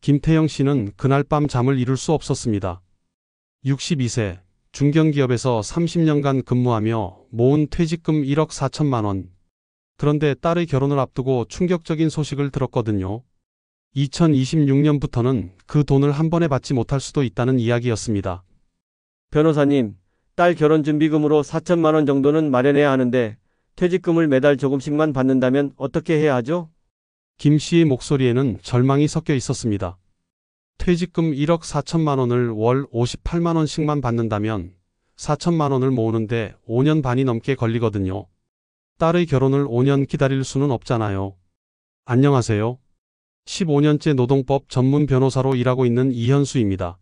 김태영 씨는 그날 밤 잠을 이룰 수 없었습니다. 62세, 중견기업에서 30년간 근무하며 모은 퇴직금 1억 4천만 원. 그런데 딸의 결혼을 앞두고 충격적인 소식을 들었거든요. 2026년부터는 그 돈을 한 번에 받지 못할 수도 있다는 이야기였습니다. 변호사님, 딸 결혼준비금으로 4천만 원 정도는 마련해야 하는데 퇴직금을 매달 조금씩만 받는다면 어떻게 해야 하죠? 김 씨의 목소리에는 절망이 섞여 있었습니다. 퇴직금 1억 4천만 원을 월 58만 원씩만 받는다면 4천만 원을 모으는데 5년 반이 넘게 걸리거든요. 딸의 결혼을 5년 기다릴 수는 없잖아요. 안녕하세요. 15년째 노동법 전문 변호사로 일하고 있는 이현수입니다.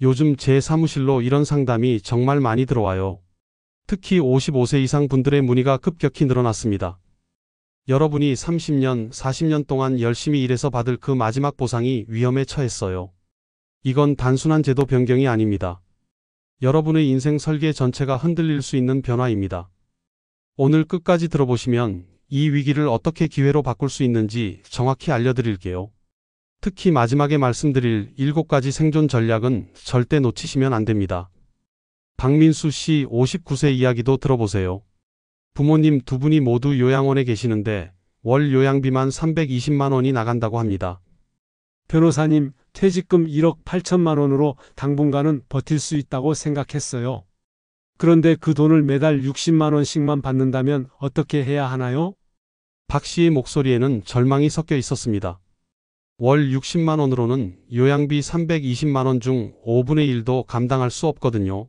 요즘 제 사무실로 이런 상담이 정말 많이 들어와요. 특히 55세 이상 분들의 문의가 급격히 늘어났습니다. 여러분이 30년, 40년 동안 열심히 일해서 받을 그 마지막 보상이 위험에 처했어요. 이건 단순한 제도 변경이 아닙니다. 여러분의 인생 설계 전체가 흔들릴 수 있는 변화입니다. 오늘 끝까지 들어보시면 이 위기를 어떻게 기회로 바꿀 수 있는지 정확히 알려드릴게요. 특히 마지막에 말씀드릴 7가지 생존 전략은 절대 놓치시면 안 됩니다. 박민수 씨 59세 이야기도 들어보세요. 부모님 두 분이 모두 요양원에 계시는데 월 요양비만 320만 원이 나간다고 합니다. 변호사님, 퇴직금 1억 8천만 원으로 당분간은 버틸 수 있다고 생각했어요. 그런데 그 돈을 매달 60만 원씩만 받는다면 어떻게 해야 하나요? 박 씨의 목소리에는 절망이 섞여 있었습니다. 월 60만 원으로는 요양비 320만 원 중 5분의 1도 감당할 수 없거든요.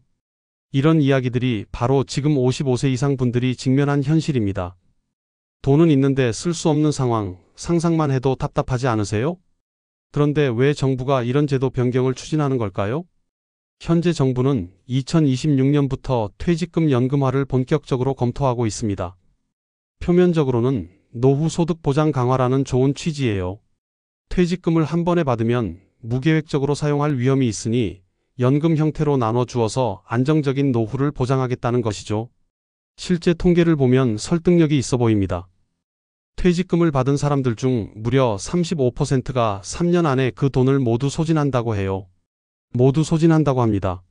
이런 이야기들이 바로 지금 55세 이상 분들이 직면한 현실입니다. 돈은 있는데 쓸 수 없는 상황, 상상만 해도 답답하지 않으세요? 그런데 왜 정부가 이런 제도 변경을 추진하는 걸까요? 현재 정부는 2026년부터 퇴직금 연금화를 본격적으로 검토하고 있습니다. 표면적으로는 노후 소득 보장 강화라는 좋은 취지예요. 퇴직금을 한 번에 받으면 무계획적으로 사용할 위험이 있으니 연금 형태로 나눠 주어서 안정적인 노후를 보장하겠다는 것이죠. 실제 통계를 보면 설득력이 있어 보입니다. 퇴직금을 받은 사람들 중 무려 35%가 3년 안에 그 돈을 모두 소진한다고 해요. 모두 소진한다고 합니다.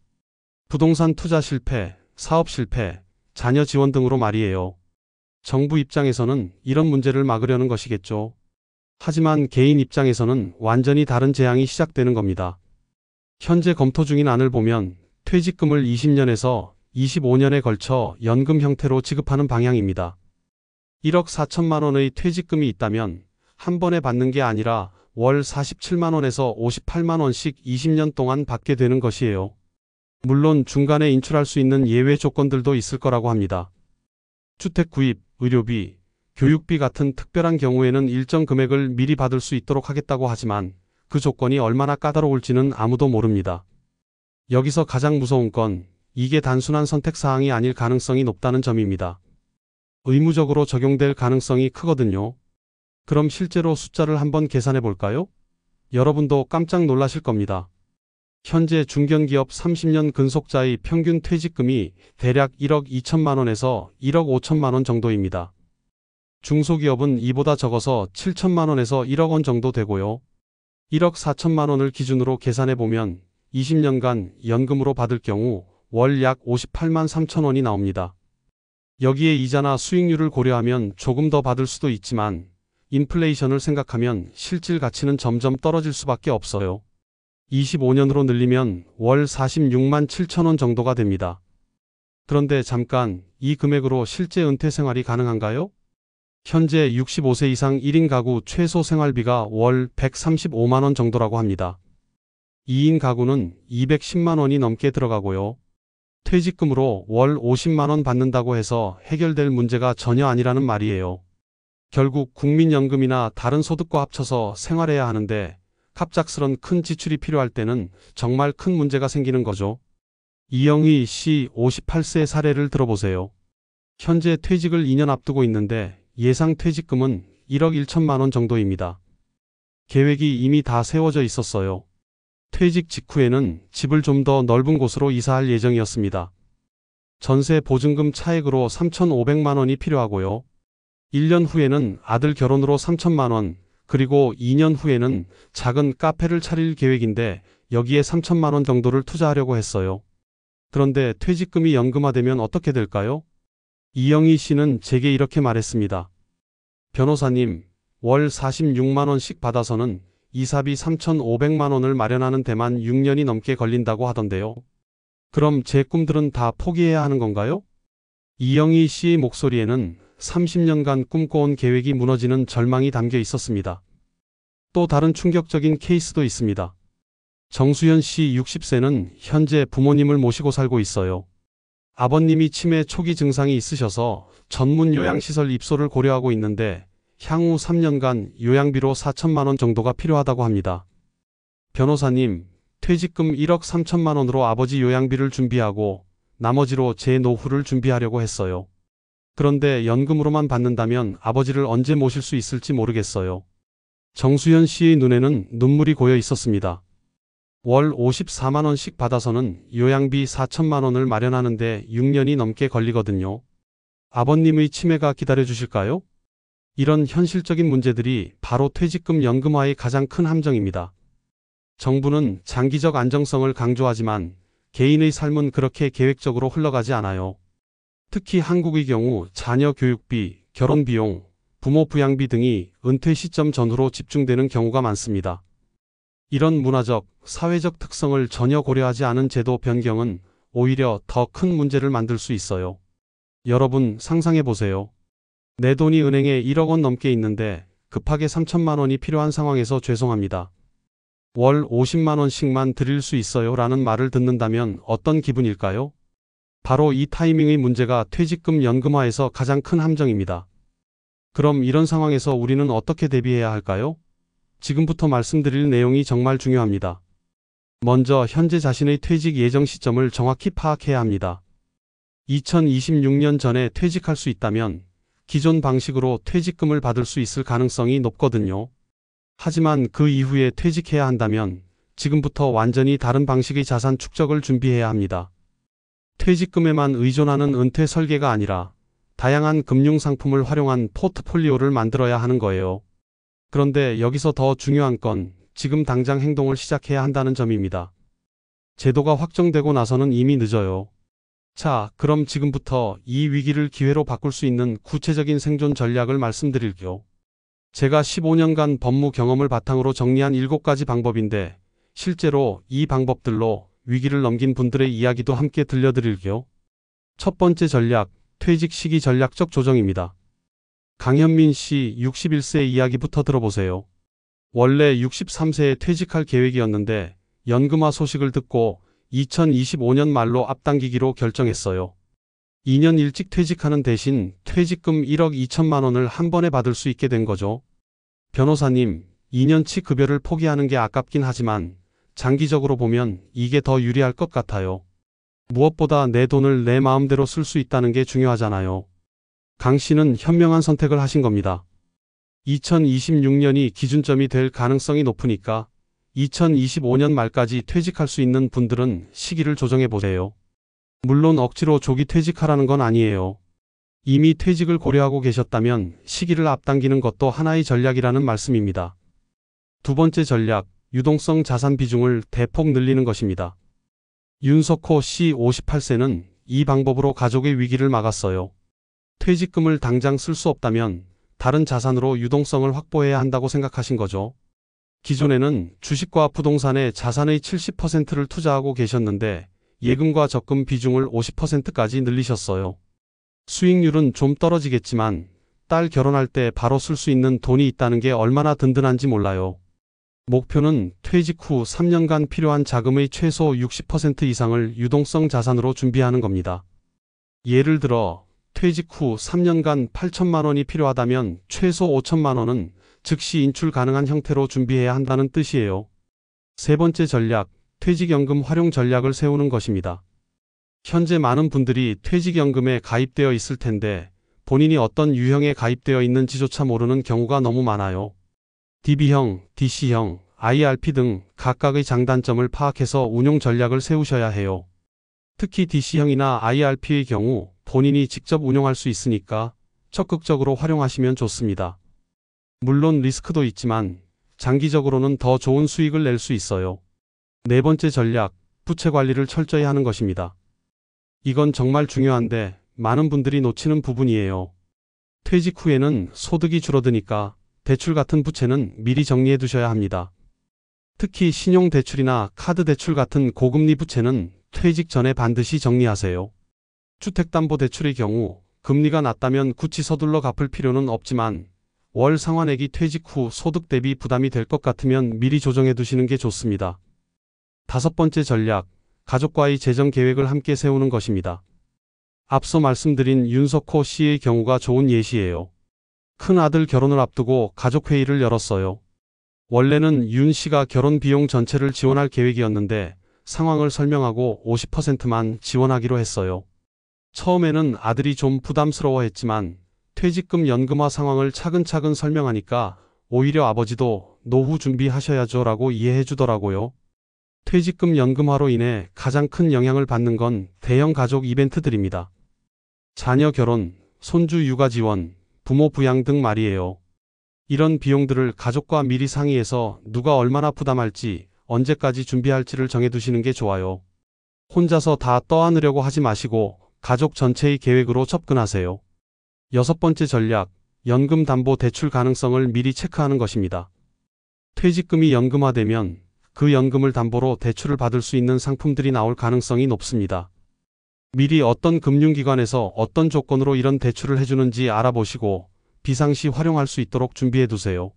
부동산 투자 실패, 사업 실패, 자녀 지원 등으로 말이에요. 정부 입장에서는 이런 문제를 막으려는 것이겠죠. 하지만 개인 입장에서는 완전히 다른 재앙이 시작되는 겁니다. 현재 검토 중인 안을 보면 퇴직금을 20년에서 25년에 걸쳐 연금 형태로 지급하는 방향입니다. 1억 4천만 원의 퇴직금이 있다면 한 번에 받는 게 아니라 월 47만 원에서 58만 원씩 20년 동안 받게 되는 것이에요. 물론 중간에 인출할 수 있는 예외 조건들도 있을 거라고 합니다. 주택 구입, 의료비, 교육비 같은 특별한 경우에는 일정 금액을 미리 받을 수 있도록 하겠다고 하지만 그 조건이 얼마나 까다로울지는 아무도 모릅니다. 여기서 가장 무서운 건 이게 단순한 선택사항이 아닐 가능성이 높다는 점입니다. 의무적으로 적용될 가능성이 크거든요. 그럼 실제로 숫자를 한번 계산해 볼까요? 여러분도 깜짝 놀라실 겁니다. 현재 중견기업 30년 근속자의 평균 퇴직금이 대략 1억 2천만 원에서 1억 5천만 원 정도입니다. 중소기업은 이보다 적어서 7천만 원에서 1억 원 정도 되고요. 1억 4천만 원을 기준으로 계산해 보면 20년간 연금으로 받을 경우 월 약 58만 3천 원이 나옵니다. 여기에 이자나 수익률을 고려하면 조금 더 받을 수도 있지만 인플레이션을 생각하면 실질 가치는 점점 떨어질 수밖에 없어요. 25년으로 늘리면 월 46만 7천 원 정도가 됩니다. 그런데 잠깐, 이 금액으로 실제 은퇴 생활이 가능한가요? 현재 65세 이상 1인 가구 최소 생활비가 월 135만 원 정도라고 합니다. 2인 가구는 210만 원이 넘게 들어가고요. 퇴직금으로 월 50만 원 받는다고 해서 해결될 문제가 전혀 아니라는 말이에요. 결국 국민연금이나 다른 소득과 합쳐서 생활해야 하는데 갑작스런 큰 지출이 필요할 때는 정말 큰 문제가 생기는 거죠. 이영희 씨 58세 사례를 들어보세요. 현재 퇴직을 2년 앞두고 있는데 예상 퇴직금은 1억 1천만 원 정도입니다. 계획이 이미 다 세워져 있었어요. 퇴직 직후에는 집을 좀 더 넓은 곳으로 이사할 예정이었습니다. 전세 보증금 차액으로 3,500만 원이 필요하고요. 1년 후에는 아들 결혼으로 3천만 원, 그리고 2년 후에는 작은 카페를 차릴 계획인데 여기에 3천만 원 정도를 투자하려고 했어요. 그런데 퇴직금이 연금화되면 어떻게 될까요? 이영희 씨는 제게 이렇게 말했습니다. 변호사님, 월 46만 원씩 받아서는 이사비 3,500만 원을 마련하는 데만 6년이 넘게 걸린다고 하던데요. 그럼 제 꿈들은 다 포기해야 하는 건가요? 이영희 씨의 목소리에는 30년간 꿈꿔온 계획이 무너지는 절망이 담겨 있었습니다. 또 다른 충격적인 케이스도 있습니다. 정수현 씨 60세는 현재 부모님을 모시고 살고 있어요. 아버님이 치매 초기 증상이 있으셔서 전문 요양시설 입소를 고려하고 있는데 향후 3년간 요양비로 4천만 원 정도가 필요하다고 합니다. 변호사님, 퇴직금 1억 3천만 원으로 아버지 요양비를 준비하고 나머지로 제 노후를 준비하려고 했어요. 그런데 연금으로만 받는다면 아버지를 언제 모실 수 있을지 모르겠어요. 정수현 씨의 눈에는 눈물이 고여 있었습니다. 월 54만 원씩 받아서는 요양비 4천만 원을 마련하는데 6년이 넘게 걸리거든요. 아버님의 치매가 기다려주실까요? 이런 현실적인 문제들이 바로 퇴직금 연금화의 가장 큰 함정입니다. 정부는 장기적 안정성을 강조하지만 개인의 삶은 그렇게 계획적으로 흘러가지 않아요. 특히 한국의 경우 자녀 교육비, 결혼 비용, 부모 부양비 등이 은퇴 시점 전후로 집중되는 경우가 많습니다. 이런 문화적, 사회적 특성을 전혀 고려하지 않은 제도 변경은 오히려 더 큰 문제를 만들 수 있어요. 여러분 상상해 보세요. 내 돈이 은행에 1억 원 넘게 있는데 급하게 3천만 원이 필요한 상황에서 죄송합니다. 월 50만 원씩만 드릴 수 있어요 라는 말을 듣는다면 어떤 기분일까요? 바로 이 타이밍의 문제가 퇴직금 연금화에서 가장 큰 함정입니다. 그럼 이런 상황에서 우리는 어떻게 대비해야 할까요? 지금부터 말씀드릴 내용이 정말 중요합니다. 먼저 현재 자신의 퇴직 예정 시점을 정확히 파악해야 합니다. 2026년 전에 퇴직할 수 있다면 기존 방식으로 퇴직금을 받을 수 있을 가능성이 높거든요. 하지만 그 이후에 퇴직해야 한다면 지금부터 완전히 다른 방식의 자산 축적을 준비해야 합니다. 퇴직금에만 의존하는 은퇴 설계가 아니라 다양한 금융 상품을 활용한 포트폴리오를 만들어야 하는 거예요. 그런데 여기서 더 중요한 건 지금 당장 행동을 시작해야 한다는 점입니다. 제도가 확정되고 나서는 이미 늦어요. 자, 그럼 지금부터 이 위기를 기회로 바꿀 수 있는 구체적인 생존 전략을 말씀드릴게요. 제가 15년간 법무 경험을 바탕으로 정리한 7가지 방법인데 실제로 이 방법들로 위기를 넘긴 분들의 이야기도 함께 들려드릴게요. 첫 번째 전략, 퇴직 시기 전략적 조정입니다. 강현민 씨 61세 이야기부터 들어보세요. 원래 63세에 퇴직할 계획이었는데 연금화 소식을 듣고 2025년 말로 앞당기기로 결정했어요. 2년 일찍 퇴직하는 대신 퇴직금 1억 2천만 원을 한 번에 받을 수 있게 된 거죠. 변호사님, 2년치 급여를 포기하는 게 아깝긴 하지만 장기적으로 보면 이게 더 유리할 것 같아요. 무엇보다 내 돈을 내 마음대로 쓸 수 있다는 게 중요하잖아요. 강 씨는 현명한 선택을 하신 겁니다. 2026년이 기준점이 될 가능성이 높으니까 2025년 말까지 퇴직할 수 있는 분들은 시기를 조정해 보세요. 물론 억지로 조기 퇴직하라는 건 아니에요. 이미 퇴직을 고려하고 계셨다면 시기를 앞당기는 것도 하나의 전략이라는 말씀입니다. 두 번째 전략, 유동성 자산 비중을 대폭 늘리는 것입니다. 윤석호 씨 58세는 이 방법으로 가족의 위기를 막았어요. 퇴직금을 당장 쓸 수 없다면 다른 자산으로 유동성을 확보해야 한다고 생각하신 거죠. 기존에는 주식과 부동산에 자산의 70%를 투자하고 계셨는데 예금과 적금 비중을 50%까지 늘리셨어요. 수익률은 좀 떨어지겠지만 딸 결혼할 때 바로 쓸 수 있는 돈이 있다는 게 얼마나 든든한지 몰라요. 목표는 퇴직 후 3년간 필요한 자금의 최소 60% 이상을 유동성 자산으로 준비하는 겁니다. 예를 들어 퇴직 후 3년간 8천만 원이 필요하다면 최소 5천만 원은 즉시 인출 가능한 형태로 준비해야 한다는 뜻이에요. 세 번째 전략, 퇴직연금 활용 전략을 세우는 것입니다. 현재 많은 분들이 퇴직연금에 가입되어 있을 텐데 본인이 어떤 유형에 가입되어 있는지조차 모르는 경우가 너무 많아요. DB형, DC형, IRP 등 각각의 장단점을 파악해서 운용 전략을 세우셔야 해요. 특히 DC형이나 IRP의 경우 본인이 직접 운용할 수 있으니까 적극적으로 활용하시면 좋습니다. 물론 리스크도 있지만 장기적으로는 더 좋은 수익을 낼 수 있어요. 네 번째 전략, 부채 관리를 철저히 하는 것입니다. 이건 정말 중요한데 많은 분들이 놓치는 부분이에요. 퇴직 후에는 소득이 줄어드니까 대출 같은 부채는 미리 정리해 두셔야 합니다. 특히 신용대출이나 카드대출 같은 고금리 부채는 퇴직 전에 반드시 정리하세요. 주택담보대출의 경우 금리가 낮다면 굳이 서둘러 갚을 필요는 없지만 월 상환액이 퇴직 후 소득 대비 부담이 될 것 같으면 미리 조정해 두시는 게 좋습니다. 다섯 번째 전략, 가족과의 재정 계획을 함께 세우는 것입니다. 앞서 말씀드린 윤석호 씨의 경우가 좋은 예시예요. 큰 아들 결혼을 앞두고 가족회의를 열었어요. 원래는 윤 씨가 결혼 비용 전체를 지원할 계획이었는데 상황을 설명하고 50%만 지원하기로 했어요. 처음에는 아들이 좀 부담스러워했지만 퇴직금 연금화 상황을 차근차근 설명하니까 오히려 아버지도 노후 준비하셔야죠 라고 이해해 주더라고요. 퇴직금 연금화로 인해 가장 큰 영향을 받는 건 대형 가족 이벤트들입니다. 자녀 결혼, 손주 육아 지원, 부모 부양 등 말이에요. 이런 비용들을 가족과 미리 상의해서 누가 얼마나 부담할지, 언제까지 준비할지를 정해두시는 게 좋아요. 혼자서 다 떠안으려고 하지 마시고 가족 전체의 계획으로 접근하세요. 여섯 번째 전략, 연금담보대출 가능성을 미리 체크하는 것입니다. 퇴직금이 연금화되면 그 연금을 담보로 대출을 받을 수 있는 상품들이 나올 가능성이 높습니다. 미리 어떤 금융기관에서 어떤 조건으로 이런 대출을 해주는지 알아보시고 비상시 활용할 수 있도록 준비해 두세요.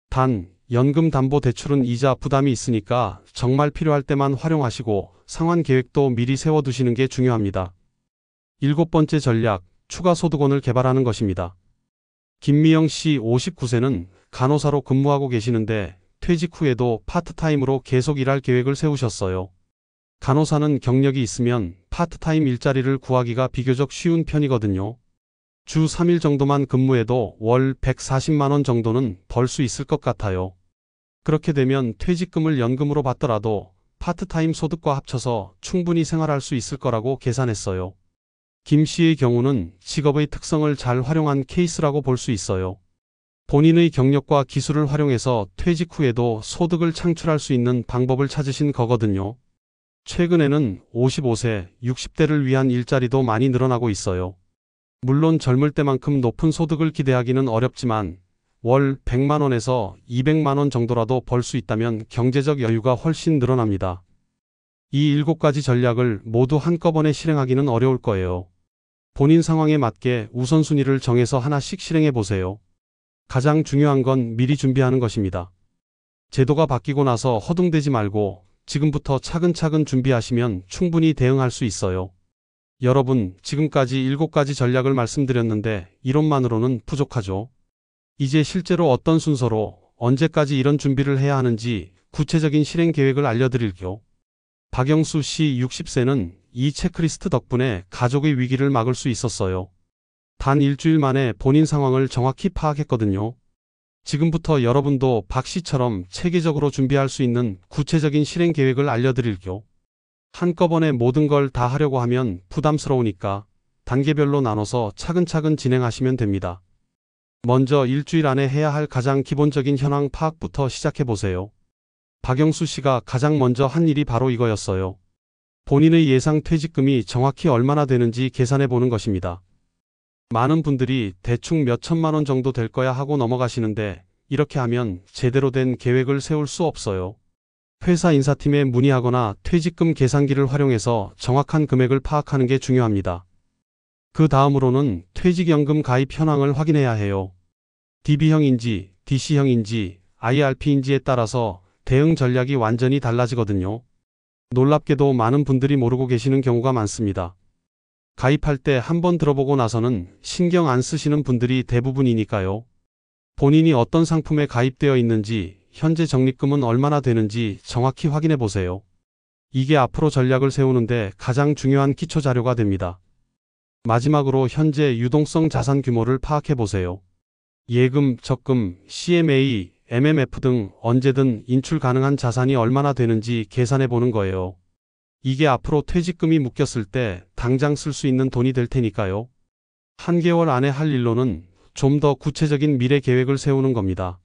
단, 연금담보대출은 이자 부담이 있으니까 정말 필요할 때만 활용하시고 상환 계획도 미리 세워두시는 게 중요합니다. 일곱 번째 전략, 추가 소득원을 개발하는 것입니다. 김미영 씨 59세는 간호사로 근무하고 계시는데 퇴직 후에도 파트타임으로 계속 일할 계획을 세우셨어요. 간호사는 경력이 있으면 파트타임 일자리를 구하기가 비교적 쉬운 편이거든요. 주 3일 정도만 근무해도 월 140만 원 정도는 벌 수 있을 것 같아요. 그렇게 되면 퇴직금을 연금으로 받더라도 파트타임 소득과 합쳐서 충분히 생활할 수 있을 거라고 계산했어요. 김 씨의 경우는 직업의 특성을 잘 활용한 케이스라고 볼 수 있어요. 본인의 경력과 기술을 활용해서 퇴직 후에도 소득을 창출할 수 있는 방법을 찾으신 거거든요. 최근에는 55세, 60대를 위한 일자리도 많이 늘어나고 있어요. 물론 젊을 때만큼 높은 소득을 기대하기는 어렵지만 월 100만 원에서 200만 원 정도라도 벌 수 있다면 경제적 여유가 훨씬 늘어납니다. 이 7가지 전략을 모두 한꺼번에 실행하기는 어려울 거예요. 본인 상황에 맞게 우선순위를 정해서 하나씩 실행해 보세요. 가장 중요한 건 미리 준비하는 것입니다. 제도가 바뀌고 나서 허둥대지 말고 지금부터 차근차근 준비하시면 충분히 대응할 수 있어요. 여러분, 지금까지 7가지 전략을 말씀드렸는데 이론만으로는 부족하죠. 이제 실제로 어떤 순서로 언제까지 이런 준비를 해야 하는지 구체적인 실행 계획을 알려드릴게요. 박영수 씨 60세는 이 체크리스트 덕분에 가족의 위기를 막을 수 있었어요. 단 일주일 만에 본인 상황을 정확히 파악했거든요. 지금부터 여러분도 박 씨처럼 체계적으로 준비할 수 있는 구체적인 실행 계획을 알려드릴게요. 한꺼번에 모든 걸 다 하려고 하면 부담스러우니까 단계별로 나눠서 차근차근 진행하시면 됩니다. 먼저 일주일 안에 해야 할 가장 기본적인 현황 파악부터 시작해 보세요. 박영수 씨가 가장 먼저 한 일이 바로 이거였어요. 본인의 예상 퇴직금이 정확히 얼마나 되는지 계산해 보는 것입니다. 많은 분들이 대충 몇 천만 원 정도 될 거야 하고 넘어가시는데 이렇게 하면 제대로 된 계획을 세울 수 없어요. 회사 인사팀에 문의하거나 퇴직금 계산기를 활용해서 정확한 금액을 파악하는 게 중요합니다. 그 다음으로는 퇴직연금 가입 현황을 확인해야 해요. DB형인지 DC형인지 IRP인지에 따라서 대응 전략이 완전히 달라지거든요. 놀랍게도 많은 분들이 모르고 계시는 경우가 많습니다. 가입할 때 한번 들어보고 나서는 신경 안 쓰시는 분들이 대부분이니까요. 본인이 어떤 상품에 가입되어 있는지, 현재 적립금은 얼마나 되는지 정확히 확인해 보세요. 이게 앞으로 전략을 세우는데 가장 중요한 기초 자료가 됩니다. 마지막으로 현재 유동성 자산 규모를 파악해 보세요. 예금, 적금, CMA, MMF 등 언제든 인출 가능한 자산이 얼마나 되는지 계산해 보는 거예요. 이게 앞으로 퇴직금이 묶였을 때 당장 쓸 수 있는 돈이 될 테니까요. 한 개월 안에 할 일로는 좀 더 구체적인 미래 계획을 세우는 겁니다.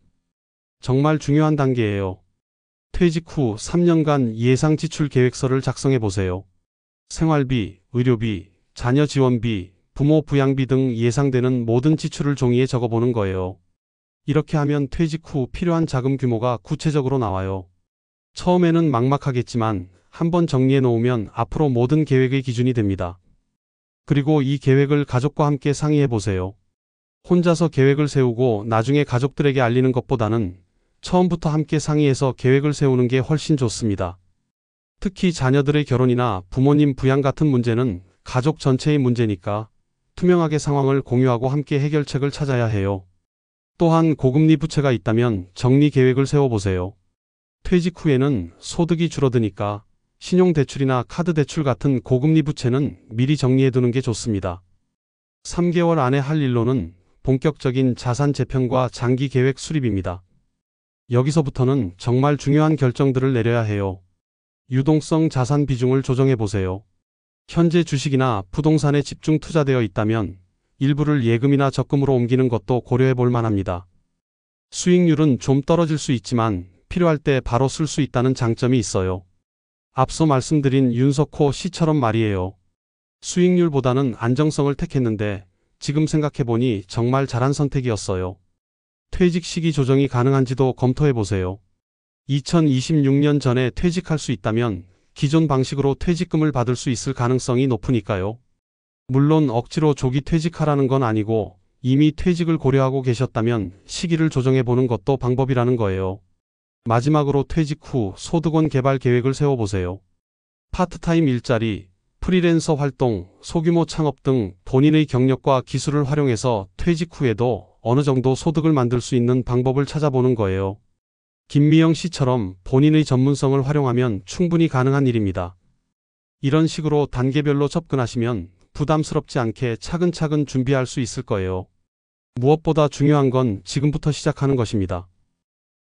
정말 중요한 단계예요. 퇴직 후 3년간 예상 지출 계획서를 작성해 보세요. 생활비, 의료비, 자녀 지원비, 부모 부양비 등 예상되는 모든 지출을 종이에 적어보는 거예요. 이렇게 하면 퇴직 후 필요한 자금 규모가 구체적으로 나와요. 처음에는 막막하겠지만 한번 정리해 놓으면 앞으로 모든 계획의 기준이 됩니다. 그리고 이 계획을 가족과 함께 상의해 보세요. 혼자서 계획을 세우고 나중에 가족들에게 알리는 것보다는 처음부터 함께 상의해서 계획을 세우는 게 훨씬 좋습니다. 특히 자녀들의 결혼이나 부모님 부양 같은 문제는 가족 전체의 문제니까 투명하게 상황을 공유하고 함께 해결책을 찾아야 해요. 또한 고금리 부채가 있다면 정리 계획을 세워보세요. 퇴직 후에는 소득이 줄어드니까 신용대출이나 카드대출 같은 고금리 부채는 미리 정리해두는 게 좋습니다. 3개월 안에 할 일로는 본격적인 자산 재편과 장기 계획 수립입니다. 여기서부터는 정말 중요한 결정들을 내려야 해요. 유동성 자산 비중을 조정해 보세요. 현재 주식이나 부동산에 집중 투자되어 있다면 일부를 예금이나 적금으로 옮기는 것도 고려해 볼 만합니다. 수익률은 좀 떨어질 수 있지만 필요할 때 바로 쓸 수 있다는 장점이 있어요. 앞서 말씀드린 윤석호 씨처럼 말이에요. 수익률보다는 안정성을 택했는데 지금 생각해보니 정말 잘한 선택이었어요. 퇴직 시기 조정이 가능한지도 검토해 보세요. 2026년 전에 퇴직할 수 있다면 기존 방식으로 퇴직금을 받을 수 있을 가능성이 높으니까요. 물론 억지로 조기 퇴직하라는 건 아니고 이미 퇴직을 고려하고 계셨다면 시기를 조정해 보는 것도 방법이라는 거예요. 마지막으로 퇴직 후 소득원 개발 계획을 세워보세요. 파트타임 일자리, 프리랜서 활동, 소규모 창업 등 본인의 경력과 기술을 활용해서 퇴직 후에도 어느 정도 소득을 만들 수 있는 방법을 찾아보는 거예요. 김미영 씨처럼 본인의 전문성을 활용하면 충분히 가능한 일입니다. 이런 식으로 단계별로 접근하시면 부담스럽지 않게 차근차근 준비할 수 있을 거예요. 무엇보다 중요한 건 지금부터 시작하는 것입니다.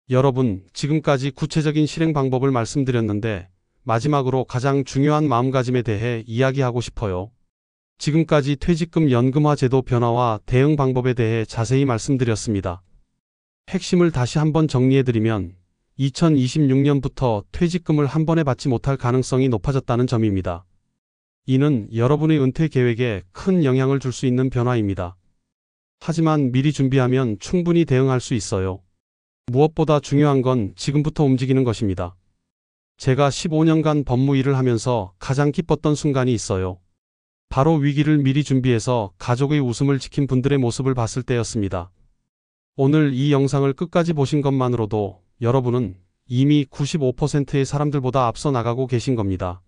여러분, 지금까지 구체적인 실행 방법을 말씀드렸는데 마지막으로 가장 중요한 마음가짐에 대해 이야기하고 싶어요. 지금까지 퇴직금 연금화 제도 변화와 대응 방법에 대해 자세히 말씀드렸습니다. 핵심을 다시 한번 정리해드리면 2026년부터 퇴직금을 한 번에 받지 못할 가능성이 높아졌다는 점입니다. 이는 여러분의 은퇴 계획에 큰 영향을 줄 수 있는 변화입니다. 하지만 미리 준비하면 충분히 대응할 수 있어요. 무엇보다 중요한 건 지금부터 움직이는 것입니다. 제가 15년간 법무 일을 하면서 가장 기뻤던 순간이 있어요. 바로 위기를 미리 준비해서 가족의 웃음을 지킨 분들의 모습을 봤을 때였습니다. 오늘 이 영상을 끝까지 보신 것만으로도 여러분은 이미 95%의 사람들보다 앞서 나가고 계신 겁니다.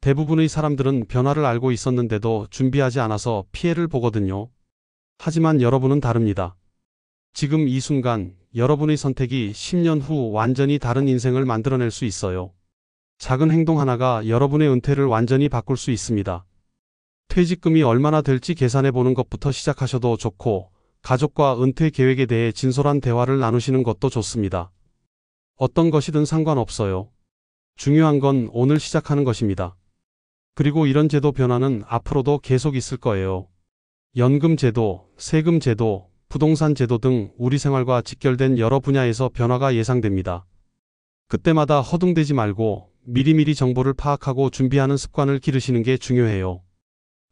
대부분의 사람들은 변화를 알고 있었는데도 준비하지 않아서 피해를 보거든요. 하지만 여러분은 다릅니다. 지금 이 순간 여러분의 선택이 10년 후 완전히 다른 인생을 만들어낼 수 있어요. 작은 행동 하나가 여러분의 은퇴를 완전히 바꿀 수 있습니다. 퇴직금이 얼마나 될지 계산해 보는 것부터 시작하셔도 좋고 가족과 은퇴 계획에 대해 진솔한 대화를 나누시는 것도 좋습니다. 어떤 것이든 상관없어요. 중요한 건 오늘 시작하는 것입니다. 그리고 이런 제도 변화는 앞으로도 계속 있을 거예요. 연금 제도, 세금 제도, 부동산 제도 등 우리 생활과 직결된 여러 분야에서 변화가 예상됩니다. 그때마다 허둥대지 말고 미리미리 정보를 파악하고 준비하는 습관을 기르시는 게 중요해요.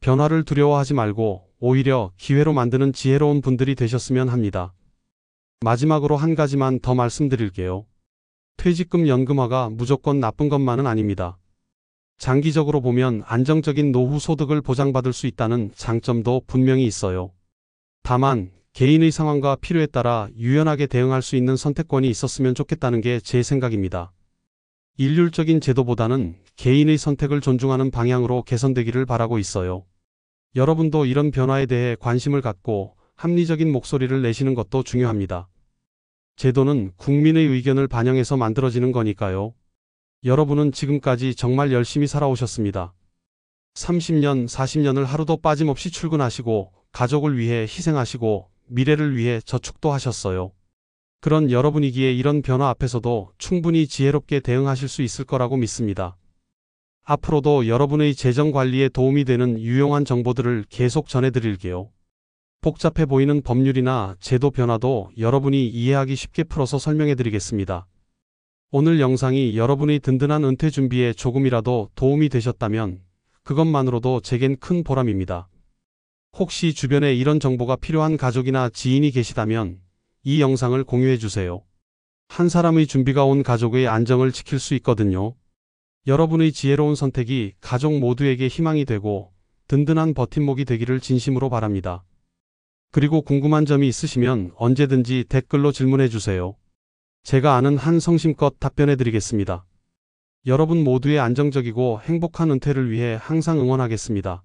변화를 두려워하지 말고 오히려 기회로 만드는 지혜로운 분들이 되셨으면 합니다. 마지막으로 한 가지만 더 말씀드릴게요. 퇴직금 연금화가 무조건 나쁜 것만은 아닙니다. 장기적으로 보면 안정적인 노후 소득을 보장받을 수 있다는 장점도 분명히 있어요. 다만 개인의 상황과 필요에 따라 유연하게 대응할 수 있는 선택권이 있었으면 좋겠다는 게 제 생각입니다. 일률적인 제도보다는 개인의 선택을 존중하는 방향으로 개선되기를 바라고 있어요. 여러분도 이런 변화에 대해 관심을 갖고 합리적인 목소리를 내시는 것도 중요합니다. 제도는 국민의 의견을 반영해서 만들어지는 거니까요. 여러분은 지금까지 정말 열심히 살아오셨습니다. 30년, 40년을 하루도 빠짐없이 출근하시고 가족을 위해 희생하시고 미래를 위해 저축도 하셨어요. 그런 여러분이기에 이런 변화 앞에서도 충분히 지혜롭게 대응하실 수 있을 거라고 믿습니다. 앞으로도 여러분의 재정 관리에 도움이 되는 유용한 정보들을 계속 전해드릴게요. 복잡해 보이는 법률이나 제도 변화도 여러분이 이해하기 쉽게 풀어서 설명해 드리겠습니다. 오늘 영상이 여러분의 든든한 은퇴 준비에 조금이라도 도움이 되셨다면 그것만으로도 제겐 큰 보람입니다. 혹시 주변에 이런 정보가 필요한 가족이나 지인이 계시다면 이 영상을 공유해 주세요. 한 사람의 준비가 온 가족의 안정을 지킬 수 있거든요. 여러분의 지혜로운 선택이 가족 모두에게 희망이 되고 든든한 버팀목이 되기를 진심으로 바랍니다. 그리고 궁금한 점이 있으시면 언제든지 댓글로 질문해 주세요. 제가 아는 한 성심껏 답변해 드리겠습니다. 여러분 모두의 안정적이고 행복한 은퇴를 위해 항상 응원하겠습니다.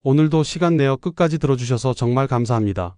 오늘도 시간 내어 끝까지 들어주셔서 정말 감사합니다.